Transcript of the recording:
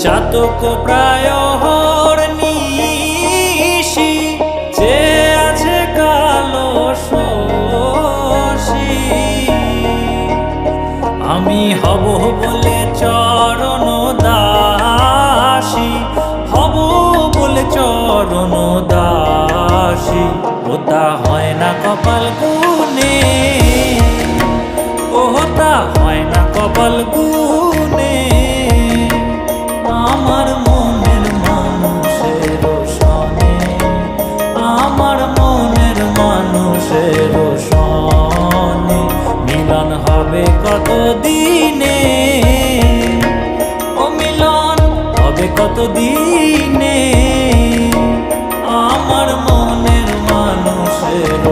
চাতক প্রায় হরনিশি যে আছে কালো শশী। আমি হব বলে চরণ দাসী, হব বলে চরণ দাসী। ওটা হয় না কপাল গুনে, ওটা হয় না কপাল গুনে। আমার মনের মানুষের সনে, আমার মনের মানুষের সনে মিলন হবে কত দিনে, ও মিলন হবে কত দিনে। আমার মনের মানুষের